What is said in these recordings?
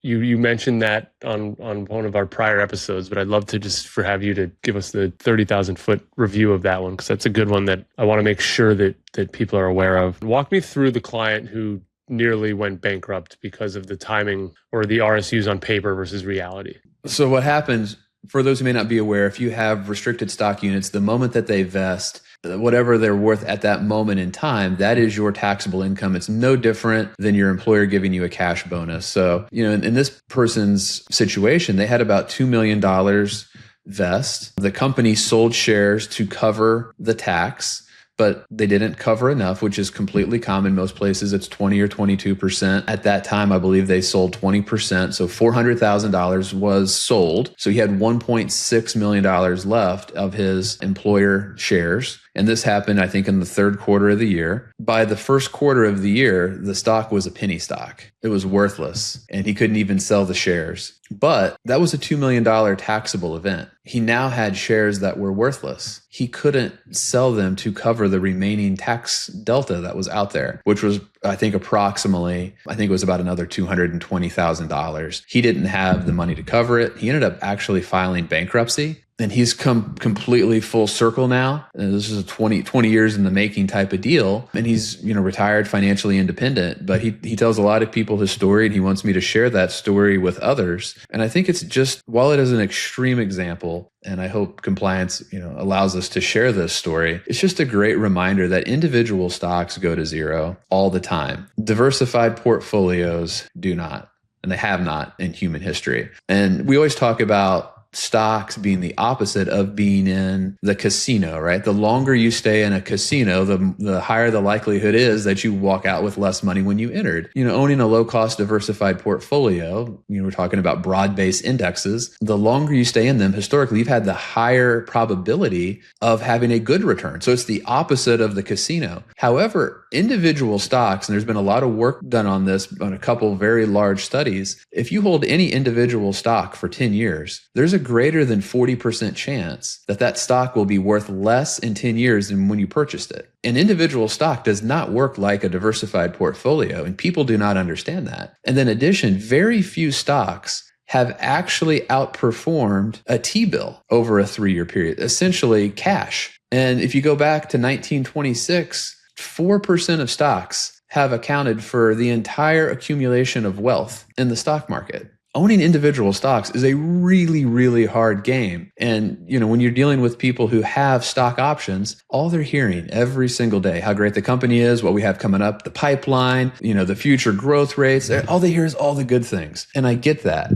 You mentioned that on one of our prior episodes, but I'd love to just have you to give us the 30,000 foot review of that one, because that's a good one that I want to make sure that people are aware of. Walk me through the client who nearly went bankrupt because of the timing or the RSUs on paper versus reality. So what happens, for those who may not be aware, if you have restricted stock units, the moment that they vest, whatever they're worth at that moment in time, that is your taxable income. It's no different than your employer giving you a cash bonus. So, in this person's situation, they had about $2 million vest. The company sold shares to cover the tax, but they didn't cover enough, which is completely common. Most places it's 20 or 22%. At that time, I believe they sold 20%. So $400,000 was sold. So he had $1.6 million left of his employer shares. And this happened, I think, in the third quarter of the year. By the first quarter of the year, the stock was a penny stock. It was worthless, and he couldn't even sell the shares. But that was a $2 million taxable event. He now had shares that were worthless. He couldn't sell them to cover the remaining tax delta that was out there, which was, I think it was about another $220,000. He didn't have the money to cover it. He ended up actually filing bankruptcy. And he's come completely full circle now. And this is a 20 years in the making type of deal. And he's, retired, financially independent. But he tells a lot of people his story, and he wants me to share that story with others. And I think it's just, while it is an extreme example, and I hope compliance, allows us to share this story, it's just a great reminder that individual stocks go to zero all the time. Diversified portfolios do not, and they have not in human history. And we always talk about stocks being the opposite of being in the casino, right? The longer you stay in a casino, the higher the likelihood is that you walk out with less money when you entered. Owning a low-cost diversified portfolio, we're talking about broad-based indexes. The longer you stay in them, historically, you've had the higher probability of having a good return. So it's the opposite of the casino. However, individual stocks, and there's been a lot of work done on this on a couple very large studies, if you hold any individual stock for 10 years, there's a greater than 40% chance that stock will be worth less in 10 years than when you purchased it. An individual stock does not work like a diversified portfolio, and people do not understand that. And then in addition, very few stocks have actually outperformed a T-bill over a 3-year period, essentially cash. And if you go back to 1926, 4% of stocks have accounted for the entire accumulation of wealth in the stock market. Owning individual stocks is a really, really hard game. And, when you're dealing with people who have stock options, all they're hearing every single day, how great the company is, what we have coming up, the pipeline, the future growth rates, all they hear is all the good things. And I get that.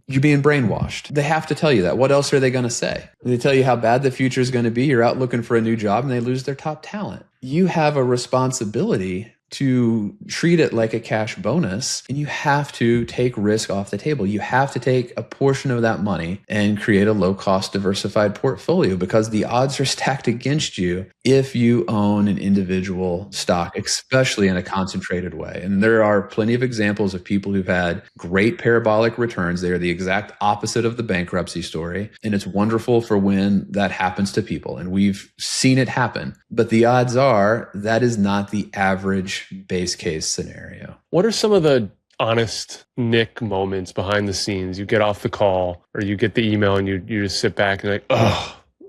You're being brainwashed. They have to tell you that. What else are they going to say? They tell you how bad the future is going to be. You're out looking for a new job and they lose their top talent. You have a responsibility to treat it like a cash bonus, and you have to take risk off the table. You have to take a portion of that money and create a low-cost diversified portfolio, because the odds are stacked against you if you own an individual stock, especially in a concentrated way. And there are plenty of examples of people who've had great parabolic returns. They are the exact opposite of the bankruptcy story. And it's wonderful for when that happens to people. And we've seen it happen. But the odds are that is not the average base case scenario. What are some of the honest Nick moments behind the scenes? You get off the call or you get the email and you just sit back and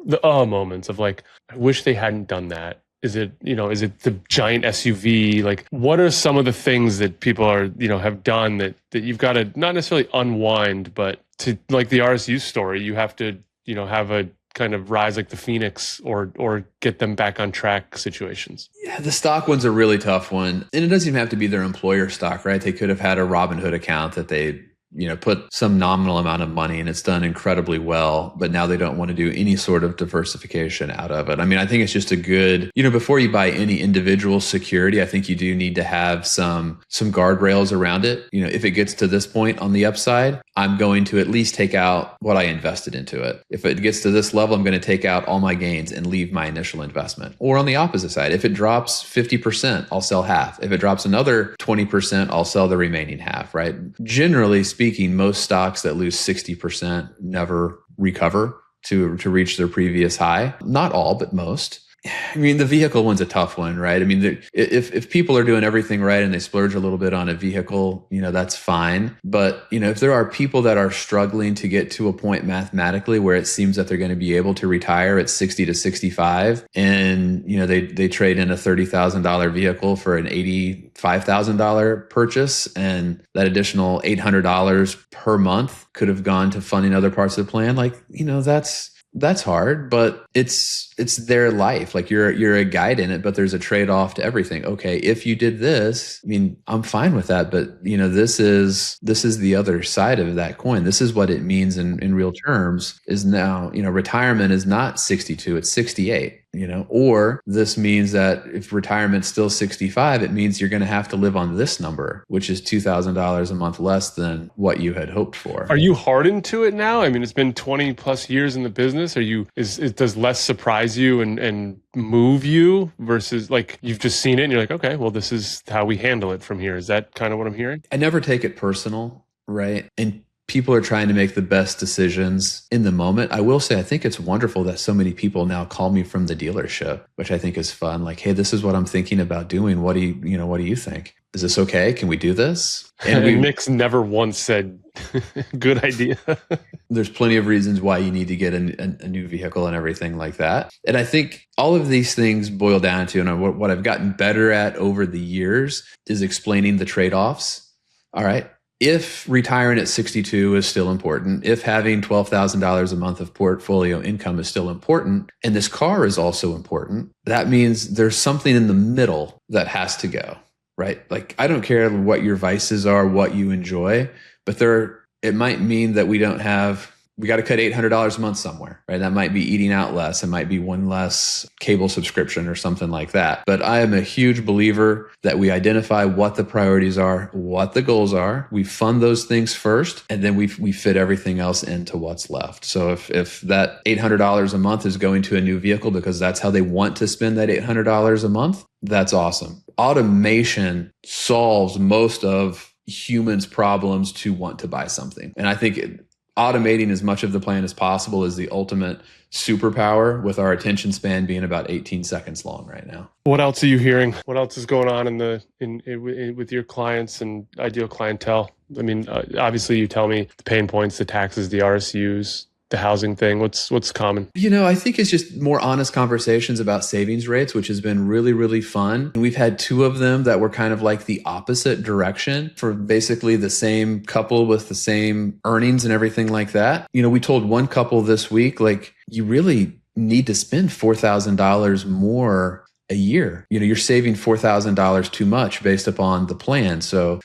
the moments of I wish they hadn't done that. Is it the giant SUV? What are some of the things that people are, have done that you've got to not necessarily unwind, but to the RSU story, you have to, have a kind of rise like the Phoenix or get them back on track situations? Yeah, the stock one's a really tough one. And it doesn't even have to be their employer stock, right? They could have had a Robinhood account that they put some nominal amount of money and it's done incredibly well, but now they don't want to do any sort of diversification out of it. I mean, I think it's just a good, before you buy any individual security, I think you do need to have some guardrails around it. If it gets to this point on the upside, I'm going to at least take out what I invested into it. If it gets to this level, I'm going to take out all my gains and leave my initial investment. Or on the opposite side, if it drops 50%, I'll sell half. If it drops another 20%, I'll sell the remaining half, right? Generally speaking, most stocks that lose 60% never recover to reach their previous high. Not all, but most. I mean, the vehicle one's a tough one, right? I mean, if people are doing everything right and they splurge a little bit on a vehicle, that's fine. But, if there are people that are struggling to get to a point mathematically where it seems that they're going to be able to retire at 60 to 65 and, they trade in a $30,000 vehicle for an $85,000 purchase, and that additional $800 per month could have gone to funding other parts of the plan. Like, that's hard, but it's their life. Like you're a guide in it, but there's a trade-off to everything. Okay, if you did this, I mean, I'm fine with that, but this is the other side of that coin. This is what it means in real terms is now, retirement is not 62, it's 68. Or this means that if retirement's still 65, it means you're going to have to live on this number, which is $2,000 a month less than what you had hoped for. Are you hardened to it now? I mean, it's been 20 plus years in the business. Does less surprise you and move you versus like you've just seen it and you're like, okay, well, this is how we handle it from here. Is that kind of what I'm hearing? I never take it personal, right? And people are trying to make the best decisions in the moment. I will say, I think it's wonderful that so many people now call me from the dealership, which I think is fun. Like, hey, this is what I'm thinking about doing. What do you think? Is this okay? Can we do this? And Nick's never once said, good idea. There's plenty of reasons why you need to get a new vehicle and everything like that. And I think all of these things boil down to, and what I've gotten better at over the years is explaining the trade-offs. All right. If retiring at 62 is still important, if having $12,000 a month of portfolio income is still important, and this car is also important, that means there's something in the middle that has to go, right? Like, I don't care what your vices are, what you enjoy, but it might mean that we got to cut $800 a month somewhere, right? That might be eating out less. It might be one less cable subscription or something like that. But I am a huge believer that we identify what the priorities are, what the goals are. We fund those things first, and then we fit everything else into what's left. So if that $800 a month is going to a new vehicle because that's how they want to spend that $800 a month, that's awesome. Automation solves most of humans' problems to want to buy something. And I think automating as much of the plan as possible is the ultimate superpower, with our attention span being about 18 seconds long right now. What else are you hearing? What else is going on with your clients and ideal clientele? I mean, obviously you tell me the pain points, the taxes, the RSUs, the housing thing. What's common? I think it's just more honest conversations about savings rates, which has been really, really fun. And we've had two of them that were kind of like the opposite direction for basically the same couple with the same earnings and everything like that. We told one couple this week, like, you really need to spend $4,000 more a year. You're saving $4,000 too much based upon the plan. So,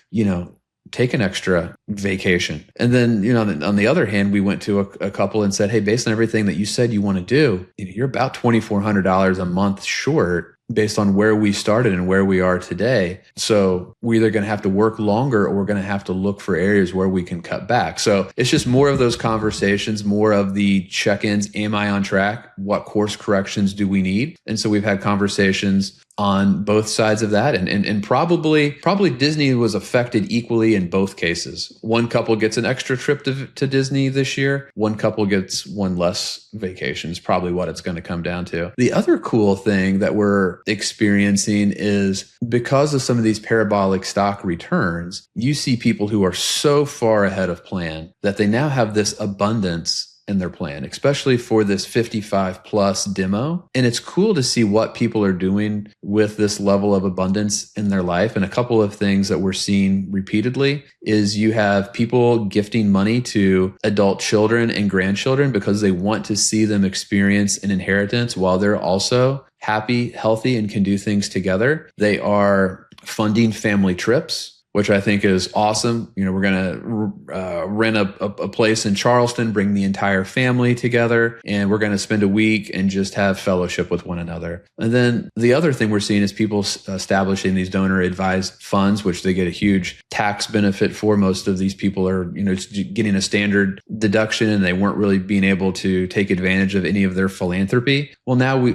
take an extra vacation. And then, on the other hand, we went to a couple and said, hey, based on everything that you said you want to do, you're about $2,400 a month short based on where we started and where we are today. So we're either going to have to work longer or we're going to have to look for areas where we can cut back. So it's just more of those conversations, more of the check-ins. Am I on track? What course corrections do we need? And so we've had conversations on both sides of that. And probably Disney was affected equally in both cases. One couple gets an extra trip to Disney this year. One couple gets one less vacation is probably what it's going to come down to. The other cool thing that we're experiencing is because of some of these parabolic stock returns, you see people who are so far ahead of plan that they now have this abundance in their plan, especially for this 55 plus demo. And it's cool to see what people are doing with this level of abundance in their life. And a couple of things that we're seeing repeatedly is you have people gifting money to adult children and grandchildren because they want to see them experience an inheritance while they're also happy, healthy, and can do things together. They are funding family trips, which I think is awesome. We're going to rent a place in Charleston, bring the entire family together, and we're going to spend a week and just have fellowship with one another. And then the other thing we're seeing is people establishing these donor advised funds, which they get a huge tax benefit for. Most of these people are, getting a standard deduction and they weren't really being able to take advantage of any of their philanthropy. Well, now we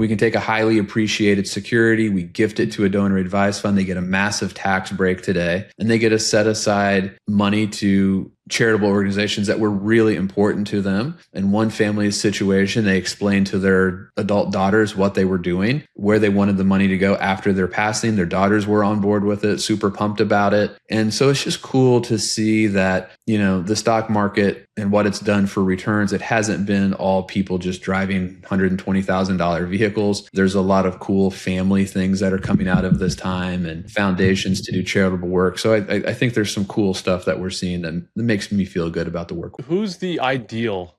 can take a highly appreciated security, we gift it to a donor advised fund, they get a massive tax break today, and they get to set aside money to charitable organizations that were really important to them. In one family's situation, they explained to their adult daughters what they were doing, where they wanted the money to go after their passing. Their daughters were on board with it, super pumped about it. And so it's just cool to see that, the stock market and what it's done for returns, it hasn't been all people just driving $120,000 vehicles. There's a lot of cool family things that are coming out of this time and foundations to do charitable work. So I think there's some cool stuff that we're seeing that makes me feel good about the work. Who's the ideal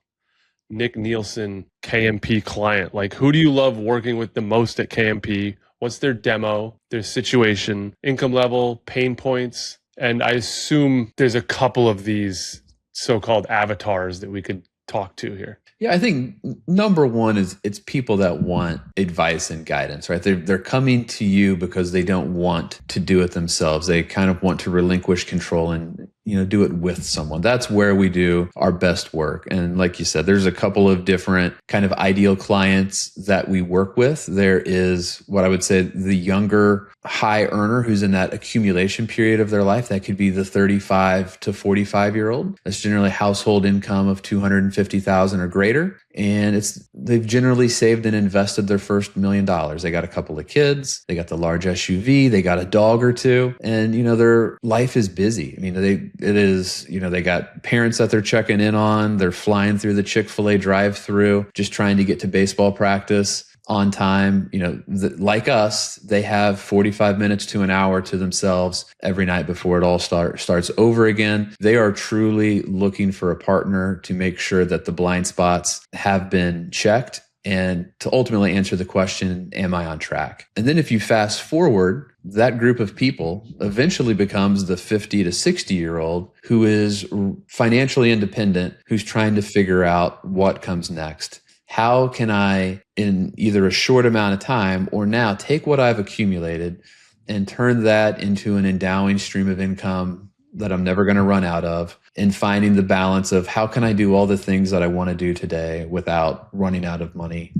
Nick Nielsen KMP client? Like, who do you love working with the most at KMP? What's their demo, their situation, income level, pain points? And I assume there's a couple of these so-called avatars that we could talk to here. Yeah, I think number one is it's people that want advice and guidance, right? They're coming to you because they don't want to do it themselves. They kind of want to relinquish control and do it with someone. That's where we do our best work. And like you said, there's a couple of different kind of ideal clients that we work with. There is what I would say the younger high earner who's in that accumulation period of their life. That could be the 35 to 45-year-old. That's generally household income of 250,000 or greater. And they've generally saved and invested their first $1 million. They got a couple of kids, they got the large SUV, they got a dog or two, and their life is busy. I mean, they got parents that they're checking in on, they're flying through the Chick-fil-A drive-through, just trying to get to baseball practice on time. Like us, they have 45 minutes to an hour to themselves every night before it all starts over again. They are truly looking for a partner to make sure that the blind spots have been checked and to ultimately answer the question, am I on track? And then if you fast forward, that group of people eventually becomes the 50 to 60-year-old who is financially independent, who's trying to figure out what comes next. How can I, in either a short amount of time or now, take what I've accumulated and turn that into an endowing stream of income that I'm never going to run out of, and finding the balance of how can I do all the things that I want to do today without running out of money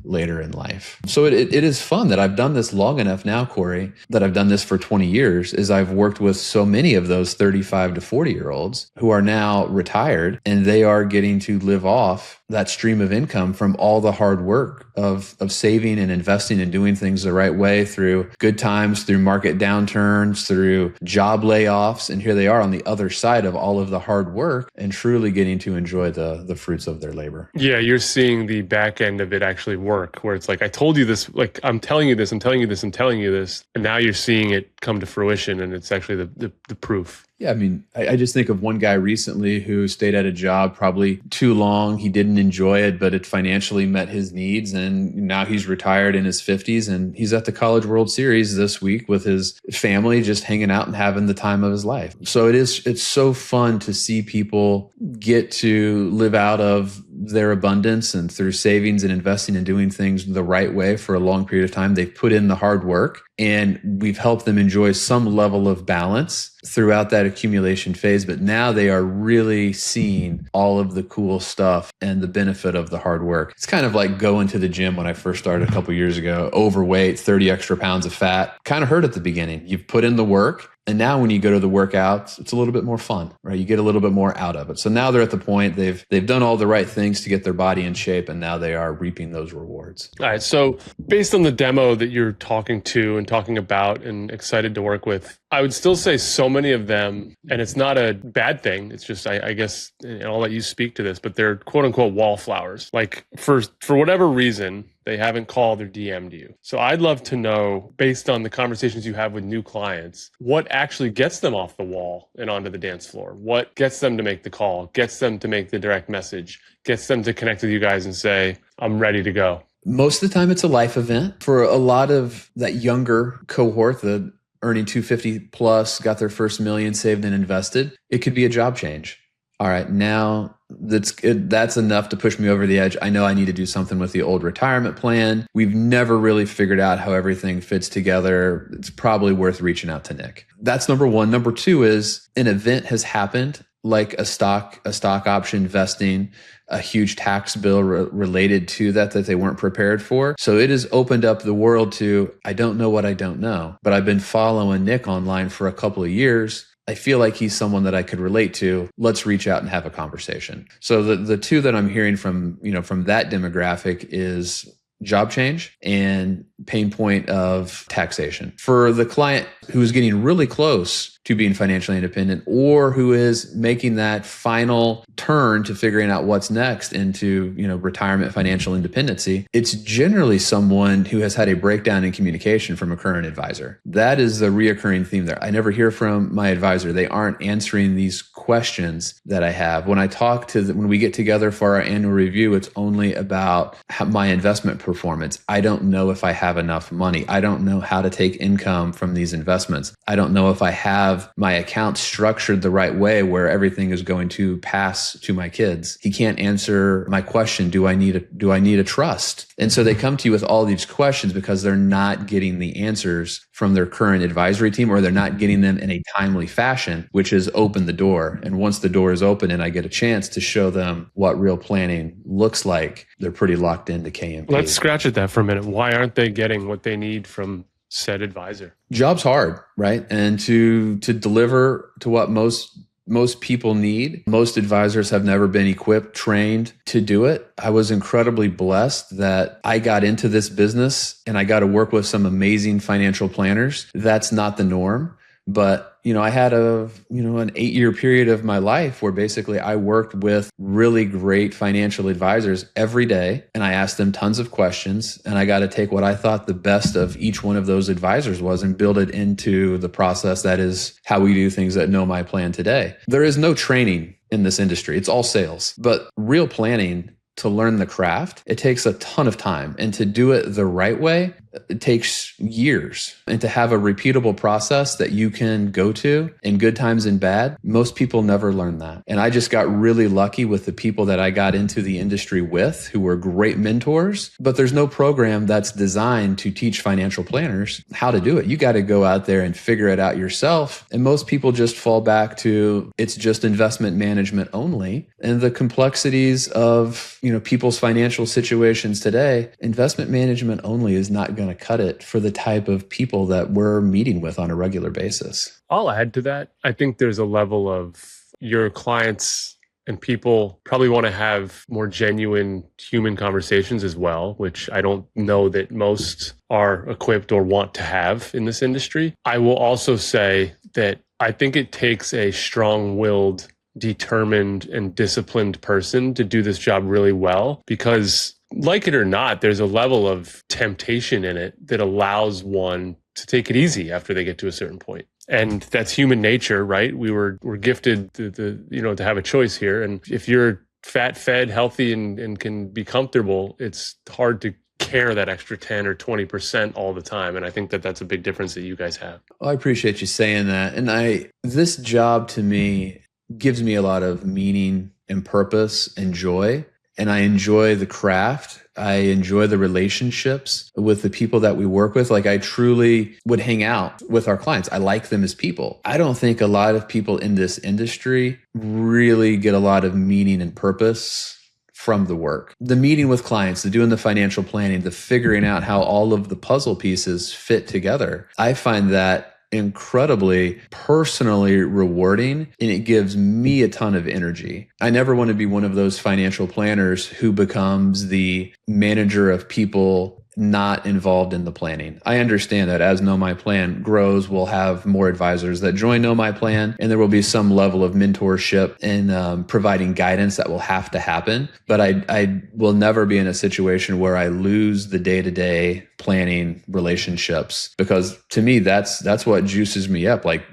later in life. So it is fun that I've done this long enough now, Corey, that I've done this for 20 years, is I've worked with so many of those 35 to 40-year-olds who are now retired, and they are getting to live off that stream of income from all the hard work of saving and investing and doing things the right way through good times, through market downturns, through job layoffs. And here they are on the other side of all of the hard work and truly getting to enjoy the fruits of their labor. Yeah, you're seeing the back end of it actually work, where it's like, I told you this, like, I'm telling you this, I'm telling you this, I'm telling you this. And now you're seeing it come to fruition, and it's actually the proof. Yeah, I mean, I just think of one guy recently who stayed at a job probably too long. He didn't enjoy it, but it financially met his needs. And now he's retired in his 50s, and he's at the College World Series this week with his family, just hanging out and having the time of his life. So it's so fun to see people get to live out of their abundance, and through savings and investing and doing things the right way for a long period of time. They've put in the hard work, and we've helped them enjoy some level of balance throughout that accumulation phase. But now they are really seeing all of the cool stuff and the benefit of the hard work. It's kind of like going to the gym when I first started a couple of years ago, overweight, 30 extra pounds of fat. Kind of hurt at the beginning. You've put in the work. And now when you go to the workouts, it's a little bit more fun, right? You get a little bit more out of it. So now they're at the point they've done all the right things to get their body in shape, and now they are reaping those rewards. All right. So based on the demo that you're talking to and talking about and excited to work with, I would still say so many of them, and it's not a bad thing. It's just, I guess, and I'll let you speak to this, but they're quote unquote wallflowers. Like for whatever reason, they haven't called or DM'd you. So I'd love to know, based on the conversations you have with new clients, what actually gets them off the wall and onto the dance floor? What gets them to make the call, gets them to make the direct message, gets them to connect with you guys and say, I'm ready to go? Most of the time it's a life event. For a lot of that younger cohort, the earning 250 plus, got their first million saved and invested, it could be a job change. All right, now that's enough to push me over the edge. I know I need to do something with the old retirement plan. We've never really figured out how everything fits together. It's probably worth reaching out to Nick. That's number one. Number two is an event has happened, like a stock option vesting, a huge tax bill related to that they weren't prepared for. So it has opened up the world to, I don't know what I don't know, but I've been following Nick online for a couple of years. I feel like he's someone that I could relate to. Let's reach out and have a conversation. So the two that I'm hearing from, from that demographic is job change and pain point of taxation. For the client who is getting really close to being financially independent, or who is making that final turn to figuring out what's next into, retirement financial independency, it's generally someone who has had a breakdown in communication from a current advisor. That is the reoccurring theme there. I never hear from my advisor. They aren't answering these questions that I have. When I talk to them, when we get together for our annual review, it's only about my investment performance. I don't know if I have enough money. I don't know how to take income from these investments. I don't know if I have my account structured the right way where everything is going to pass to my kids. He can't answer my question, do I need a trust? And so they come to you with all these questions because they're not getting the answers from their current advisory team, or they're not getting them in a timely fashion, which is open the door. And once the door is open and I get a chance to show them what real planning looks like, they're pretty locked into KMP. Let's scratch at that for a minute. Why aren't they getting what they need from said advisor? Job's hard, right? And to deliver to what most people need, most advisors have never been equipped, trained to do it. I was incredibly blessed that I got into this business and I got to work with some amazing financial planners. That's not the norm. But, I had an 8-year period of my life where basically I worked with really great financial advisors every day. And I asked them tons of questions, and I got to take what I thought the best of each one of those advisors was and build it into the process that is how we do things at Know My Plan today. There is no training in this industry. It's all sales, but real planning, to learn the craft, it takes a ton of time. And to do it the right way, it takes years. And to have a repeatable process that you can go to in good times and bad, most people never learn that. And I just got really lucky with the people that I got into the industry with, who were great mentors. But there's no program that's designed to teach financial planners how to do it. You got to go out there and figure it out yourself. And most people just fall back to, it's just investment management only. And the complexities of, people's financial situations today, investment management only is not going to cut it for the type of people that we're meeting with on a regular basis. I'll add to that. I think there's a level of your clients and people probably want to have more genuine human conversations as well, which I don't know that most are equipped or want to have in this industry. I will also say that I think it takes a strong-willed, determined and disciplined person to do this job really well, because like it or not, there's a level of temptation in it that allows one to take it easy after they get to a certain point. And that's human nature, right? We're gifted to have a choice here. And if you're fat, fed, healthy, and can be comfortable, it's hard to care that extra 10 or 20% all the time. And I think that that's a big difference that you guys have. I appreciate you saying that. And this job to me gives me a lot of meaning and purpose and joy. And I enjoy the craft. I enjoy the relationships with the people that we work with. Like, I truly would hang out with our clients. I like them as people. I don't think a lot of people in this industry really get a lot of meaning and purpose from the work. The meeting with clients, the doing the financial planning, the figuring out how all of the puzzle pieces fit together. I find that incredibly personally rewarding, and it gives me a ton of energy. I never want to be one of those financial planners who becomes the manager of people not involved in the planning. I understand that as Know My Plan grows, we'll have more advisors that join Know My Plan, and there will be some level of mentorship and providing guidance that will have to happen. But I will never be in a situation where I lose the day-to-day planning relationships, because to me, that's what juices me up. Like,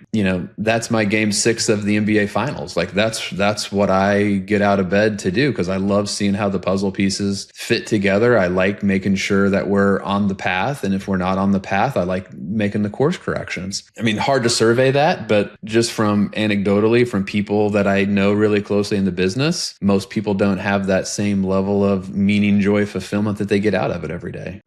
that's my game 6 of the NBA finals. Like, that's what I get out of bed to do, because I love seeing how the puzzle pieces fit together. I like making sure that we're on the path. And if we're not on the path, I like making the course corrections. I mean, hard to survey that, but just from anecdotally from people that I know really closely in the business, most people don't have that same level of meaning, joy, fulfillment that they get out of it every day.